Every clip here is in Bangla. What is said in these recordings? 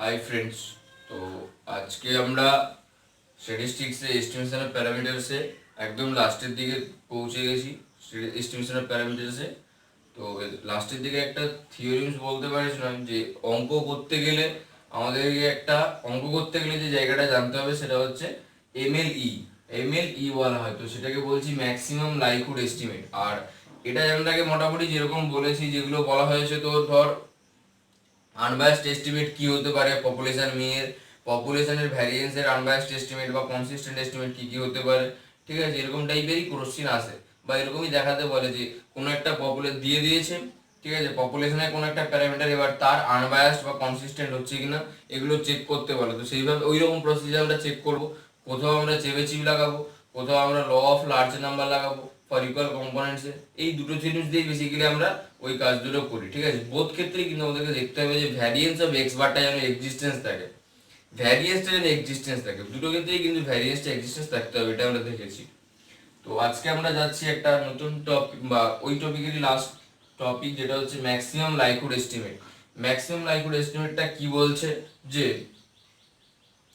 Hi friends. তো আজকে আমরা স্ট্যাটিস্টিক্সে এস্টিমেশনের প্যারামিটারসে একদম লাস্টের দিকে পৌঁছে গেছি। এস্টিমেশনের প্যারামিটারসে তো লাস্টের দিকে একটা থিওরিমস বলতে পারিস যে অঙ্ক করতে গেলে আমাদেরকে একটা অঙ্ক করতে গেলে যে জায়গাটা জানতে হবে সেটা হচ্ছে এমএলই। এমএলই বলা হয়, তো সেটাকে বলছি ম্যাক্সিমাম লাইকহুড এস্টিমেট। আর এটা আমরাকে মোটামুটি যেরকম বলেছি, যেগুলো বলা হয়েছে, তো ধর আনবায়াসড এস্টিমেট কি হতে পারে, পপুলেশন মিনের পপুলেশনের ভ্যারিয়েন্সের আনবায়াসড এস্টিমেট বা কনসিস্টেন্ট এস্টিমেট কি কি হতে পারে, ঠিক আছে, এরকম টাইপেরই কোশ্চেন আসে বা এরকমই দেখাতে বলে যে কোনো একটা দিয়ে দিয়েছে, ঠিক আছে, পপুলেশনের কোনো একটা প্যারামিটার, এবার তার আনবায়াসড বা কনসিস্টেন্ট হচ্ছে কিনা এগুলো চেক করতে বলে। তো সেইভাবে ওই রকম প্রসিজার আমরা চেক করব। কোথাও আমরা চেবেচিভ লাগাবো, কোথাও আমরা ল অফ লার্জ নাম্বার লাগাবো ফর ইকুয়াল কম্পোনেন্টসে। এই দুটো জিনিস দিয়ে বেসিক্যালি আমরা ওই কাজগুলো করি, ঠিক আছে। বোধ ক্ষেত্রেই কিন্তু আমাদেরকে দেখতে হবে যে ভ্যারিয়েন্স অফ এক্স বারটা যেন এক্সিস্টেন্স থাকে, ভ্যারিয়েন্সটা যেন এক্সিস্টেন্স থাকে, দুটো ক্ষেত্রেই কিন্তু ভ্যারিয়েন্সটা এক্সিস্টেন্স থাকতে হবে, এটা আমরা দেখেছি। তো আজকে আমরা যাচ্ছি একটা নতুন টপিক বা ওই টপিকেরই লাস্ট টপিক, যেটা হচ্ছে ম্যাক্সিমাম লাইকহুড এস্টিমেট। ম্যাক্সিমাম লাইকহুড এস্টিমেটটা কি বলছে, যে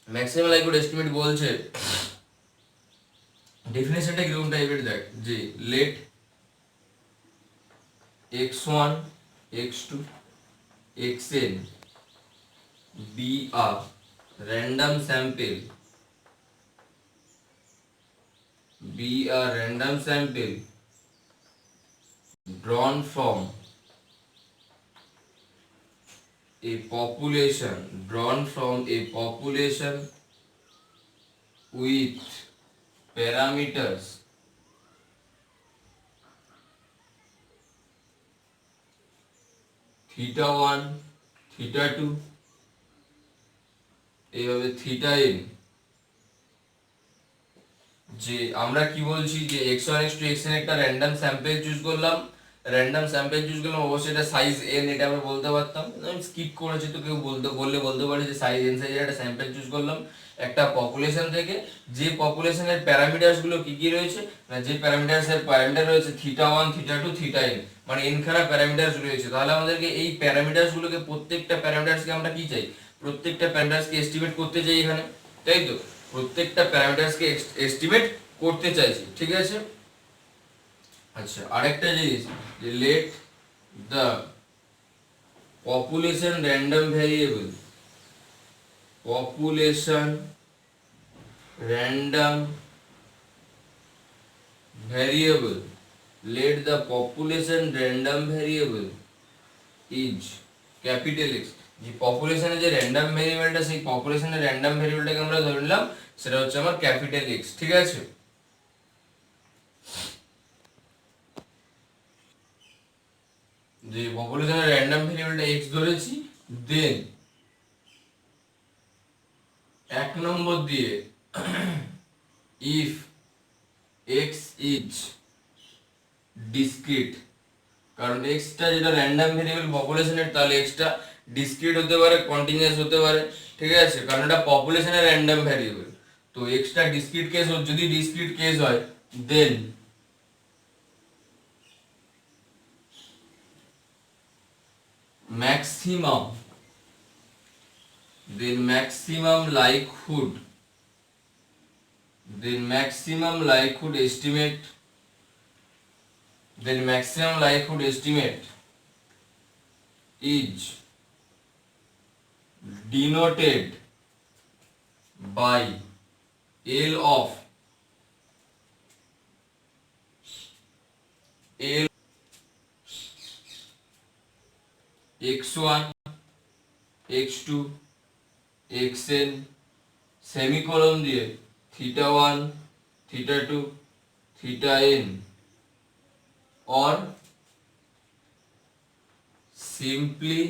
ম্যাক্সিমাম লাইকহুড এস্টিমেট বলছে ডেফিনেশনটা কিরকম টাইপের দেখ, যে late x1 x2 xn be a random sample, be a random sample drawn from a population, drawn from a population with parameters theta 1 theta 2 এইভাবে থিটা n। যে আমরা কি বলছি, যে x1 x2 xn একটা র্যান্ডম স্যাম্পল চুজ করলাম, অবশ্যই এটা সাইজ n, এটা আমরা বলতে পারতাম, আমি স্কিপ করেছি, তো কেউ বলতে পারে যে সাইজ n সাইজের একটা স্যাম্পল চুজ করলাম একটা পপুলেশন থেকে। যে পপুলেশনের প্যারামিটারস গুলো কি কি রয়েছে না, যে প্যারামিটার রয়েছে থিটা 1 থিটা 2 থিটা n, মানে n খানা প্যারামিটারস রয়েছে। তাহলে আমাদেরকে এই প্যারামিটারস গুলোকে, প্রত্যেকটা প্যারামিটারসকে আমরা কি চাই, প্রত্যেকটা প্যারামিটারসকে এস্টিমেট করতে চাই এখানে, তাই তো, প্রত্যেকটা প্যারামিটারসকে এস্টিমেট করতে চাইছি, ঠিক আছে। আচ্ছা, আরেকটা জিনিস, যে let the population random variable, population random variable, let the population random variable is capital X। যে পপুলেশনের যে র্যান্ডম ভ্যারিয়েবলটা, সেই পপুলেশনের র্যান্ডম ভ্যারিয়েবলটাকে আমরা ধরে নিলাম সেটা হচ্ছে আমার ক্যাপিটাল এক্স, ঠিক আছে। যে পপুলেশনের র্যান্ডম ভ্যারিয়েবলটা এক্স ধরেছি, দেন এক নম্বর দিয়ে ইফ এক্স ইজ ডিসক্রিট, কারণ এক্সটা যেটা র্যান্ডম ভেরিয়েবল পপুলেশনের, তাহলে এক্সটা ডিসক্রিট হতে পারে, কন্টিনিউয়াস হতে পারে, ঠিক আছে, কারণ এটা পপুলেশনের র্যান্ডম ভেরিয়েবল। তো এক্সটা ডিসক্রিট কেস, যদি ডিসক্রিট কেস হয়, দেন maximum লাইকহুড, estimate, is denoted by L of L x1 x2 xn semicolon দিয়ে theta 1 theta 2 theta n, or simply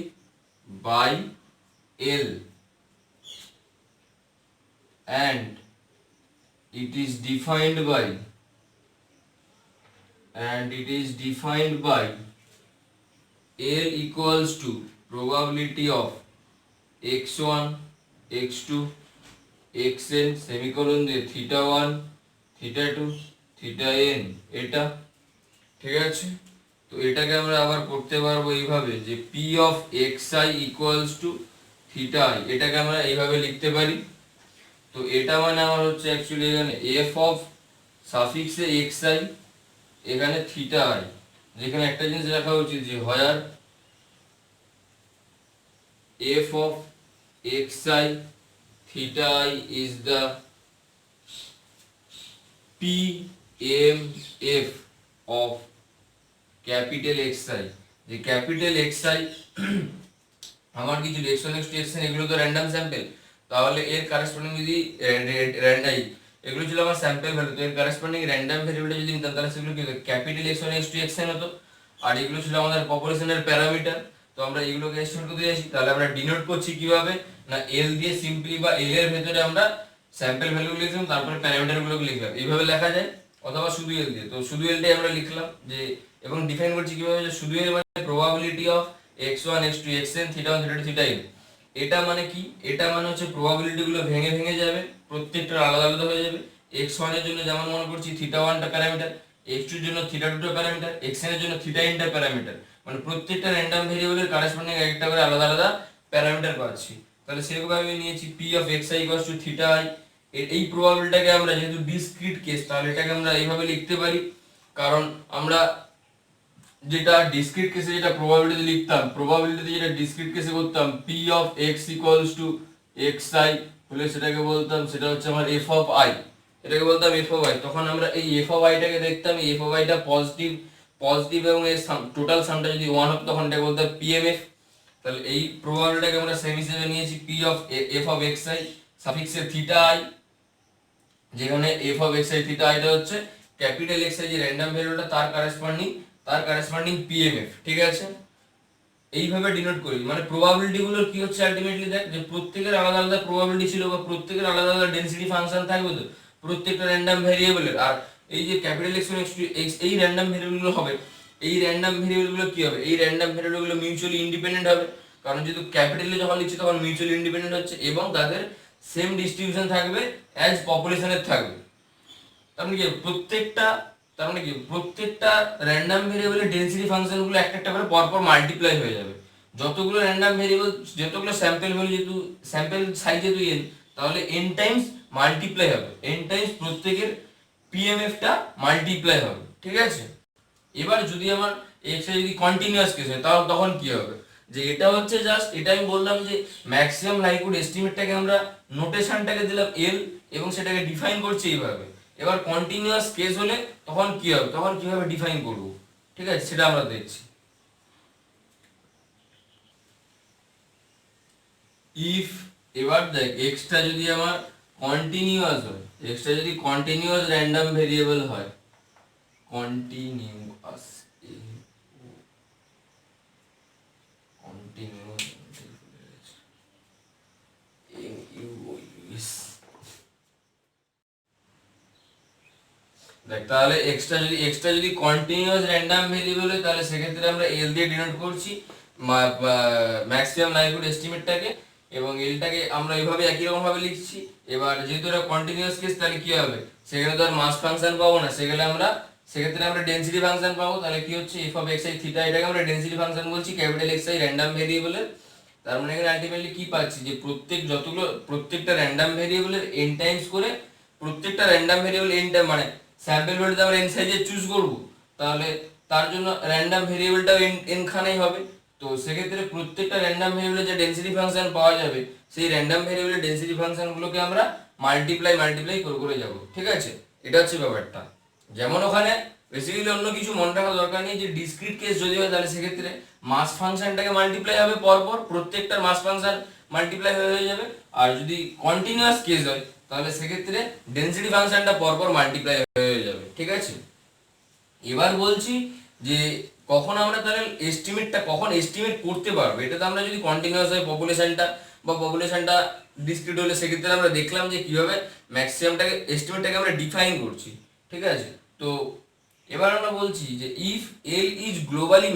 by L, and it is defined by L equals to probability of x1 x2 xn semicolon দিয়ে থিটা 1 থিটা 2 থিটা n, এটা ঠিক আছে। তো এটাকে আমরা আবার করতে পারবো এইভাবে, যে p of xi equals to theta I, এটাকে আমরা এইভাবে লিখতে পারি। তো এটা মানে আমার হচ্ছে অ্যাকচুয়ালি এখানে এফ অফ সাফিক্সে এক্স আই, এখানে থিটা আই, যেখানে একটা জিনিস লেখা উচিত যে where F of X I theta I is the P M F of capital X I. যে ক্যাপিটাল এক্স আই আমার কিছু x1 x2 xn এগুলো তো র্যান্ডম স্যাম্পল, তাহলে এর কারেসপন্ডিং যদি র্যান্ডাই এগুলো ছিল আমার স্যাম্পল ভ্যালু, তো এর কারেসপন্ডিং র্যান্ডম ভ্যারিয়েবলটা যদি নিতাম তাহলে সেগুলো কি হতো, ক্যাপিটাল x1 x2 xn হতো। আর এগুলো ছিল আমাদের পপুলেশনের প্যারামিটার। তো আমরা এগুলোকে এস্টিমেট করতে যাচ্ছি, তাহলে আমরা ডিনোট করছি কিভাবে না এল দিয়ে সিম্পলি, বা এল এর ভেতরে আমরা স্যাম্পল ভ্যালুগুলো লিখলাম, তারপরে প্যারামিটারগুলোকে লিখলাম, এইভাবে লেখা যায়। অথবা শুধু এল দিয়ে, তো শুধু এলটাই আমরা লিখলাম যে, এবং ডিফাইন করছি কিভাবে যে শুধু এল মানে probability of x1 x2 xn θ1 θ2 θn। এটা মানে কি, এটা মানে হচ্ছে প্রবাবিলিটি গুলো ভেঙে ভেঙে যাবে, প্রত্যেকটা আলাদা আলাদা হয়ে যাবে। x1 এর জন্য যেমন মনে করছি θ1 টা প্যারামিটার, x2 এর জন্য θ2 টা প্যারামিটার, xn এর জন্য θn টা প্যারামিটার, মানে প্রত্যেকটা র্যান্ডম ভেরিয়েবলের কারেসপন্ডিং একটা করে আলাদা আলাদা প্যারামিটার পাচ্ছি। তাহলে সেরকম আমি নিয়েছি p অফ xi = θi। এই প্রবাবিলিটিটাকে আমরা যেহেতু ডিসক্রিট কেস, তাহলে এটাকে আমরা এইভাবে লিখতে পারি, কারণ আমরা যেটা ডিসক্রিট কেসে যেটা প্রবাবিলিটি লিখতাম, প্রবাবিলিটি যেটা ডিসক্রিট কেসে করতাম p অফ x = xi হলে সেটাকে বলতাম, সেটা হচ্ছে আমার f অফ i, এটাকে বলতাম f অফ i। তখন আমরা এই f অফ i টাকে দেখতাম, এই f অফ i টা পজিটিভ এবং এর টোটাল সামটা যদি 1 হতো তখন এটাকে বলতাম pmf। তাহলে এই প্রবাবিলিটিটাকে আমরা সেম হিসেবে নিয়েছি p of f of xi সাফিক্সে θi, যেখানে f অফ xi θi টা হচ্ছে ক্যাপিটাল xi যে র্যান্ডম ভ্যারিয়েবলটা তার কারেসপন্ডিং পিএমএফ। ঠিক আছে, এইভাবে ডিনোট করি। মানে প্রবাবিলিটি গুলোর কি হচ্ছে আলটিমেটলি দেখ, যে প্রত্যেকের আলাদা আলাদা প্রবাবিলিটি ছিল, বা প্রত্যেকের আলাদা আলাদা ডেনসিটি ফাংশন থাকবে তো প্রত্যেকটা র্যান্ডম ভ্যারিয়েবলের। আর এই যে ক্যাপিটাল x1 x2 x এই র্যান্ডম ভ্যারিয়েবল গুলো হবে, এই র্যান্ডম ভ্যারিয়েবল গুলো কি হবে, এই র্যান্ডম ভ্যারিয়েবল গুলো মিউচুয়ালি ইন্ডিপেন্ডেন্ট হবে, কারণ যেহেতু ক্যাপিটালে যখন লিখছি তখন মিউচুয়ালি ইন্ডিপেন্ডেন্ট হচ্ছে, এবং তাদের সেম ডিস্ট্রিবিউশন থাকবে অ্যাজ পপুলেশনের থাকবে। তার মানে কি প্রত্যেকটা র্যান্ডম ভেরিয়েবলের ডেনসিটি ফাংশনগুলো একটা একটা করে পরপর মাল্টিপ্লাই হয়ে যাবে। যতগুলো র্যান্ডম ভেরিয়েবল, যতগুলো স্যাম্পল ভ্যালু, যেহেতু স্যাম্পল সাইজ যেহেতু n, তাহলে n টাইমস মাল্টিপ্লাই হবে, n টাইমস প্রত্যেকের পিএমএফ টা মাল্টিপ্লাই হবে। ঠিক আছে, এবার যদি আমার x এ যদি কন্টিনিউয়াস কেস হয় তাহলে তখন কি হবে, যে এটা হচ্ছে জাস্ট, এটা আমি বললাম যে ম্যাক্সিমাম লাইকহুড এস্টিমেটটাকে আমরা নোটেশনটাকে দিলাম l, এবং সেটাকে ডিফাইন করছি এইভাবে। এবার কন্টিনিউয়াস কেস হলে তখন কি হবে, তখন কিভাবে ডিফাইন করব, ঠিক আছে, সেটা আমরা দেখছি। ইফ, এবার দেখ এক্সটা যদি আমার কন্টিনিউয়াস হয়, এক্সটা যদি কন্টিনিউয়াস র্যান্ডম ভেরিয়েবল হয়, কন্টিনিউয়াস দেখ, তাহলে এক্সটা যদি কন্টিনিউয়াস র্যান্ডম ভেরিয়েবল হয় তাহলে সেক্ষেত্রে আমরা এল দিয়ে ডিনোট করছি ম্যাক্সিমাম লাইকহুড এস্টিমেটটাকে, এবং এলটাকে আমরা এইভাবে একই রকম ভাবে লিখছি। এবার যেহেতু এটা কন্টিনিউয়াস কেস, তাহলে কি হবে, সেখানে তো আর মাস ফাংশন পাবো না, সেক্ষেত্রে আমরা ডেনসিটি ফাংশন পাবো। তাহলে কি হচ্ছে, এফ অফ xi থিটা, এটাকে আমরা ডেনসিটি ফাংশন বলছি ক্যাপিটাল xi র্যান্ডম ভেরিয়েবলের। তার মানে এখানে আলটিমেটলি কি পাচ্ছি, যে প্রত্যেকটা র্যান্ডম ভেরিয়েবলের n টাইমস করে, প্রত্যেকটা র্যান্ডম ভেরিয়েবল n টাইম, মানে স্যাম্পল ভ্যালুতে আমরা n সাইজে চুজ করব, তাহলে তার জন্য র্যান্ডম ভেরিয়েবলটাও n খানেই হবে। তো সেক্ষেত্রে প্রত্যেকটা র্যান্ডম ভেরিয়েবলের যে ডেনসিটি ফাংশন পাওয়া যাবে, সেই র্যান্ডম ভেরিয়েবলের ডেনসিটি ফাংশনগুলোকে আমরা মাল্টিপ্লাই করে যাব। ঠিক আছে, এটা হচ্ছে ব্যাপারটা। যেমন ওখানে বেসিক্যালি অন্য কিছু মনে রাখার দরকার নেই, যে ডিসক্রিট কেস যদি হয় তাহলে সেক্ষেত্রে মাস ফাংশনটাকে মাল্টিপ্লাই হবে পরপর, প্রত্যেকটার মাস ফাংশন মাল্টিপ্লাই হয়ে যাবে। আর যদি কন্টিনিউয়াস কেস হয় তাহলে সেক্ষেত্রে ডেনসিটি ফাংশনটা পরপর মাল্টিপ্লাই হয়ে যাবে। ঠিক আছে, এবার বলছি যে কখন আমরা তাহলে কখন এস্টিমেট করতে পারবো, এটা তো আমরা যদি কন্টিনিউয়াস হয় পপুলেশনটা ডিসক্রিট হলে সেক্ষেত্রে আমরা দেখলাম যে কিভাবে ম্যাক্সিমামটাকে এস্টিমেটটাকে আমরা ডিফাইন করছি। ঠিক আছে, তো এবার আমরা বলছি যে if L is globally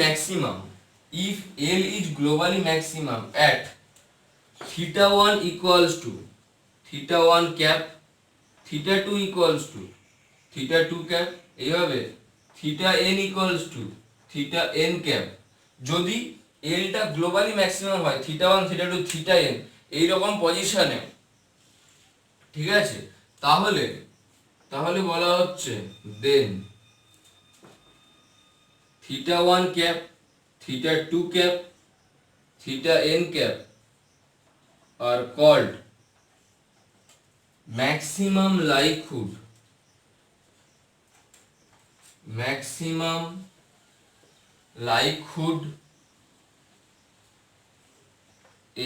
maximum at θ1 equals to θ1 cap, θ2 equals to θ2 cap, এইভাবে θn equals to θn cap, যদি এলটা গ্লোবালি ম্যাক্সিমাম হয় θ1 θ2 θn এইরকম পজিশনে, ঠিক আছে, তাহলে তাহলে বলা হচ্ছে then θ1 cap θ2 cap θn cap আর called maximum likelihood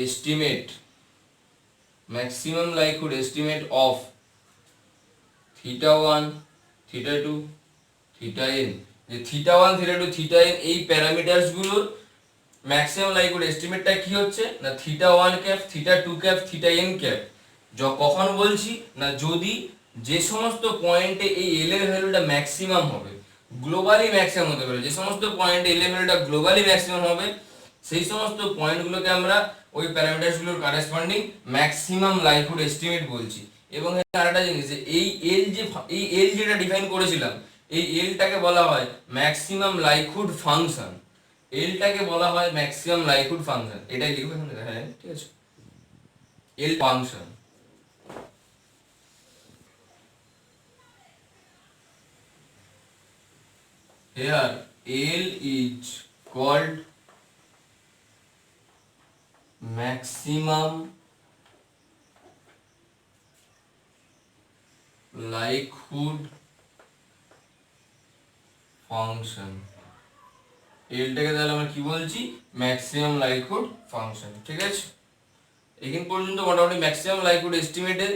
estimate of θ1 θ2 θn, যে θ1 θ2 θn এই প্যারামিটারস গুলোর ম্যাক্সিমাম লাইকহুড এস্টিমেটটা কি হচ্ছে না θ1 ক্যাপ θ2 ক্যাপ θn ক্যাপ। কখন বলছি না যদি যে সমস্ত পয়েন্টে এই এল এর ভ্যালুটা ম্যাক্সিমাম হবে, গ্লোবালি ম্যাক্সিমাম হতে পারে, যে সমস্ত পয়েন্টে এল এর ভ্যালুটা গ্লোবালি ম্যাক্সিমাম হবে সেই সমস্ত পয়েন্টগুলোকে আমরা ওই প্যারামিটারসগুলোর করেসপন্ডিং ম্যাক্সিমাম লাইকহুড এস্টিমেট বলছি। এবং আরেকটা জিনিস যে এই এল যেটা ডিফাইন করেছিলাম, এই এলটাকে বলা হয় ম্যাক্সিমাম লাইকহুড ফাংশন, এলটাকে বলা হয় ম্যাক্সিমাম লাইকহুড ফাংশন, এটাই লিখবো এখানে দেখা যায়, ঠিক আছে, L function. Here L is called maximum likelihood function, এলটাকে তাহলে আমরা কি বলছি ম্যাক্সিমাম লাইকহুড ফাংশন, ঠিক আছে। এখান পর্যন্ত মোটামুটি ম্যাক্সিমাম লাইকহুড এস্টিমেটের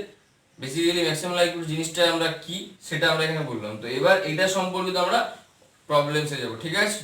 বেসিক্যালি ম্যাক্সিমাম লাইকহুড জিনিসটা আমরা কি সেটা আমরা এখানে বললাম। তো এবার এটা সম্পর্কিত আমরা প্রবলেমসে যাব, ঠিক আছে।